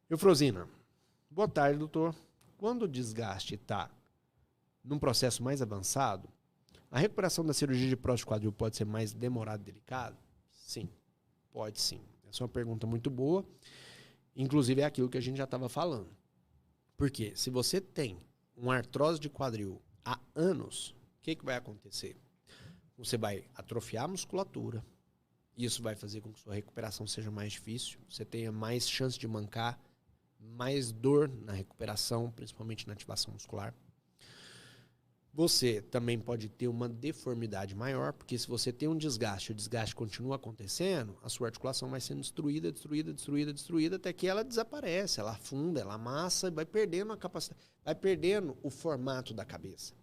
Eufrosina. Boa tarde, doutor. Quando o desgaste está num processo mais avançado, a recuperação da cirurgia de próstata e quadril pode ser mais demorada e delicada? Sim, pode sim. Essa é uma pergunta muito boa. Inclusive é aquilo que a gente já estava falando. Porque se você tem uma artrose de quadril há anos, o que vai acontecer? Você vai atrofiar a musculatura. Isso vai fazer com que sua recuperação seja mais difícil. Você tenha mais chance de mancar, mais dor na recuperação, principalmente na ativação muscular. Você também pode ter uma deformidade maior, porque se você tem um desgaste, o desgaste continua acontecendo, a sua articulação vai sendo destruída, até que ela desaparece, ela afunda, ela amassa, vai perdendo a capacidade, vai perdendo o formato da cabeça.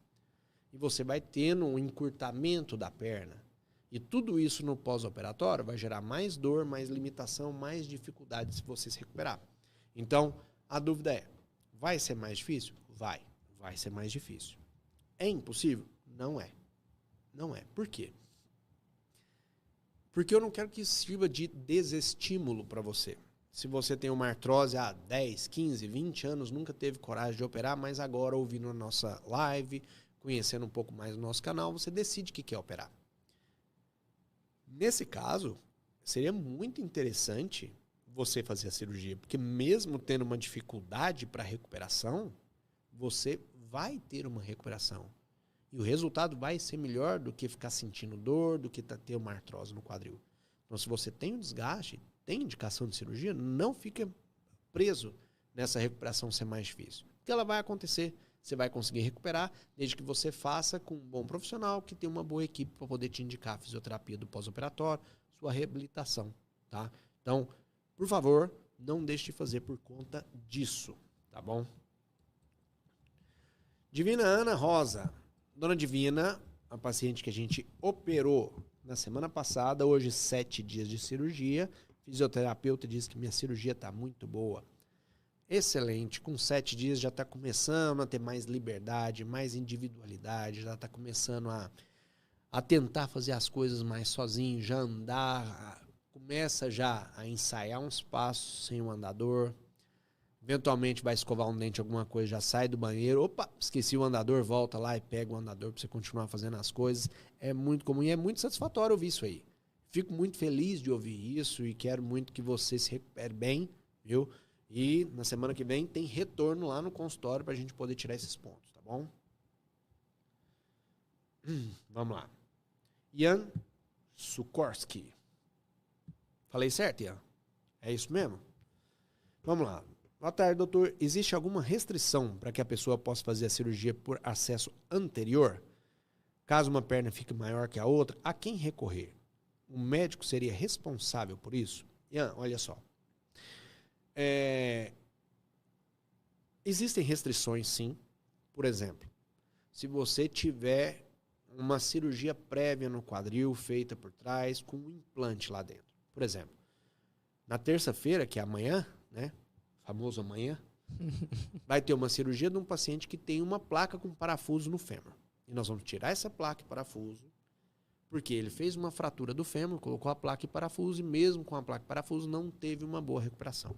E você vai tendo um encurtamento da perna. E tudo isso no pós-operatório vai gerar mais dor, mais limitação, mais dificuldade se você se recuperar. Então, a dúvida é, vai ser mais difícil? Vai ser mais difícil. É impossível? Não é. Não é. Por quê? Porque eu não quero que isso sirva de desestímulo para você. Se você tem uma artrose há 10, 15, 20 anos, nunca teve coragem de operar, mas agora, ouvindo a nossa live, conhecendo um pouco mais o nosso canal, você decide que quer operar. Nesse caso, seria muito interessante você fazer a cirurgia, porque mesmo tendo uma dificuldade para recuperação, você vai ter uma recuperação. E o resultado vai ser melhor do que ficar sentindo dor, do que ter uma artrose no quadril. Então, se você tem um desgaste, tem indicação de cirurgia, não fica preso nessa recuperação ser mais difícil. Porque ela vai acontecer, você vai conseguir recuperar, desde que você faça com um bom profissional, que tem uma boa equipe para poder te indicar a fisioterapia do pós-operatório, sua reabilitação, tá? Então, por favor, não deixe de fazer por conta disso, tá bom? Divina Ana Rosa. Dona Divina, a paciente que a gente operou na semana passada, hoje 7 dias de cirurgia. Fisioterapeuta disse que minha cirurgia está muito boa. Excelente, com 7 dias já está começando a ter mais liberdade, mais individualidade, já está começando a tentar fazer as coisas mais sozinho, já andar, começa já a ensaiar uns passos sem o andador. Eventualmente vai escovar um dente, alguma coisa, já sai do banheiro. Opa, esqueci o andador, volta lá e pega o andador para você continuar fazendo as coisas. É muito comum e é muito satisfatório ouvir isso aí. Fico muito feliz de ouvir isso e quero muito que você se recupere bem, viu? E na semana que vem tem retorno lá no consultório para a gente poder tirar esses pontos, tá bom? Vamos lá. Ian Sukorski. Falei certo, Ian? É isso mesmo? Vamos lá. Boa tarde, doutor. Existe alguma restrição para que a pessoa possa fazer a cirurgia por acesso anterior? Caso uma perna fique maior que a outra, a quem recorrer? O médico seria responsável por isso? Ian, olha só. Existem restrições, sim. Por exemplo, se você tiver uma cirurgia prévia no quadril feita por trás com um implante lá dentro. Por exemplo, na terça-feira, que é amanhã, né? Famoso amanhã, vai ter uma cirurgia de um paciente que tem uma placa com parafuso no fêmur. E nós vamos tirar essa placa e parafuso, porque ele fez uma fratura do fêmur, colocou a placa e parafuso, e mesmo com a placa e parafuso não teve uma boa recuperação.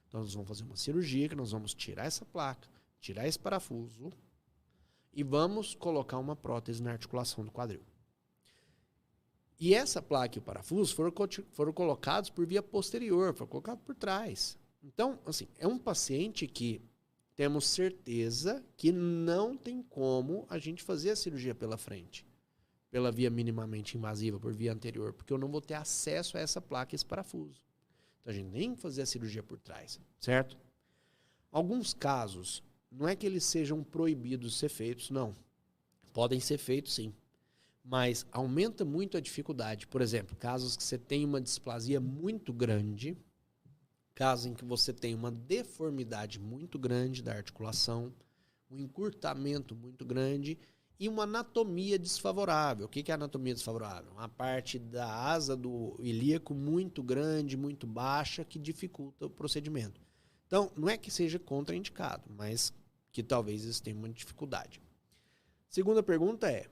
Então nós vamos fazer uma cirurgia que nós vamos tirar essa placa, tirar esse parafuso e vamos colocar uma prótese na articulação do quadril. E essa placa e o parafuso foram colocados por via posterior, foram colocados por trás. Então, assim, é um paciente que temos certeza que não tem como a gente fazer a cirurgia pela frente, pela via minimamente invasiva, por via anterior, porque eu não vou ter acesso a essa placa e esse parafuso. Então, a gente tem que fazer a cirurgia por trás, certo? Alguns casos, não é que eles sejam proibidos de ser feitos, não. Podem ser feitos, sim. Mas aumenta muito a dificuldade. Por exemplo, casos que você tem uma displasia muito grande, caso em que você tem uma deformidade muito grande da articulação, um encurtamento muito grande e uma anatomia desfavorável. O que é anatomia desfavorável? Uma parte da asa do ilíaco muito grande, muito baixa, que dificulta o procedimento. Então, não é que seja contraindicado, mas que talvez eles tenham uma dificuldade. Segunda pergunta é,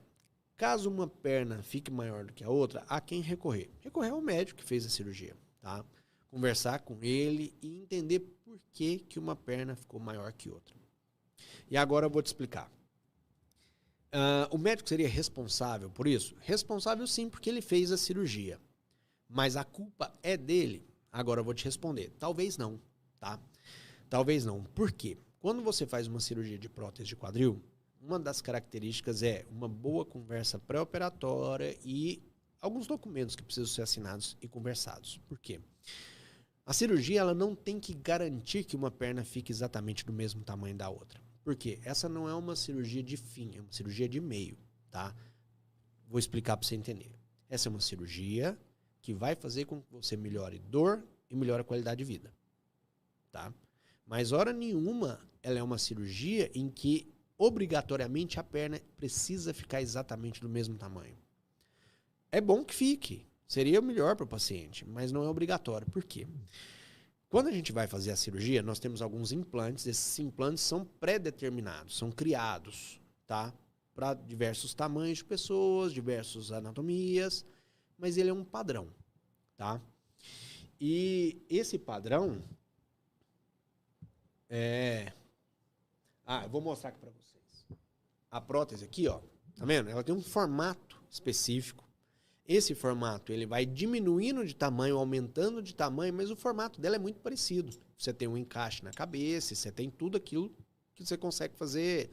caso uma perna fique maior do que a outra, a quem recorrer? Recorrer ao médico que fez a cirurgia, tá? Conversar com ele e entender por que uma perna ficou maior que outra. E agora eu vou te explicar. O médico seria responsável por isso? Responsável sim, porque ele fez a cirurgia. Mas a culpa é dele? Agora eu vou te responder. Talvez não, tá? Talvez não. Por quê? Quando você faz uma cirurgia de prótese de quadril, uma das características é uma boa conversa pré-operatória e alguns documentos que precisam ser assinados e conversados. Por quê? A cirurgia ela não tem que garantir que uma perna fique exatamente do mesmo tamanho da outra. Por quê? Essa não é uma cirurgia de fim, é uma cirurgia de meio, tá? Vou explicar para você entender. Essa é uma cirurgia que vai fazer com que você melhore dor e melhore a qualidade de vida, tá? Mas hora nenhuma ela é uma cirurgia em que obrigatoriamente a perna precisa ficar exatamente do mesmo tamanho. É bom que fique, seria o melhor para o paciente, mas não é obrigatório. Por quê? Quando a gente vai fazer a cirurgia, nós temos alguns implantes. Esses implantes são pré-determinados, são criados, tá? Para diversos tamanhos de pessoas, diversas anatomias, mas ele é um padrão, tá? E esse padrão eu vou mostrar aqui para vocês. A prótese aqui, ó, tá vendo? Ela tem um formato específico. Esse formato ele vai diminuindo de tamanho, aumentando de tamanho, mas o formato dela é muito parecido. Você tem um encaixe na cabeça, você tem tudo aquilo que você consegue fazer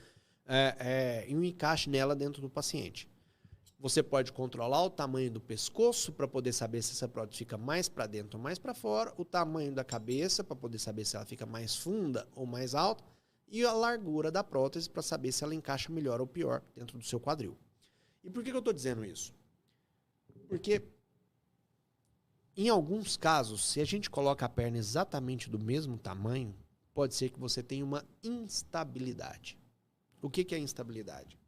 em um encaixe nela dentro do paciente. Você pode controlar o tamanho do pescoço para poder saber se essa prótese fica mais para dentro ou mais para fora, o tamanho da cabeça para poder saber se ela fica mais funda ou mais alta e a largura da prótese para saber se ela encaixa melhor ou pior dentro do seu quadril. E por que eu estou dizendo isso? Porque, em alguns casos, se a gente coloca a perna exatamente do mesmo tamanho, pode ser que você tenha uma instabilidade. O que é instabilidade?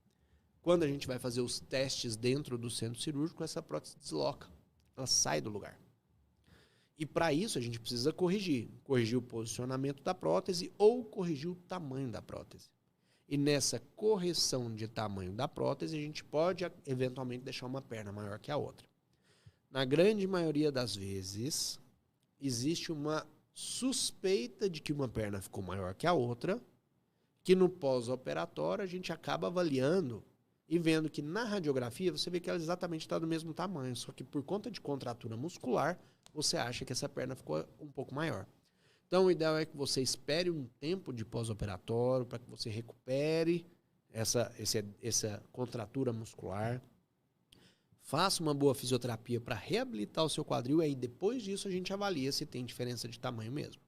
Quando a gente vai fazer os testes dentro do centro cirúrgico, essa prótese desloca, ela sai do lugar. E para isso a gente precisa corrigir o posicionamento da prótese ou corrigir o tamanho da prótese. E nessa correção de tamanho da prótese, a gente pode eventualmente deixar uma perna maior que a outra. Na grande maioria das vezes, existe uma suspeita de que uma perna ficou maior que a outra, que no pós-operatório a gente acaba avaliando e vendo que na radiografia você vê que ela exatamente está do mesmo tamanho, só que por conta de contratura muscular, você acha que essa perna ficou um pouco maior. Então o ideal é que você espere um tempo de pós-operatório para que você recupere essa contratura muscular. Faça uma boa fisioterapia para reabilitar o seu quadril e aí depois disso a gente avalia se tem diferença de tamanho mesmo.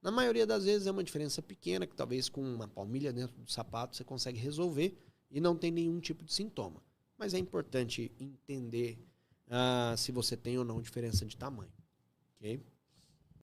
Na maioria das vezes é uma diferença pequena, que talvez com uma palmilha dentro do sapato você consegue resolver e não tem nenhum tipo de sintoma. Mas é importante entender se você tem ou não diferença de tamanho. Ok?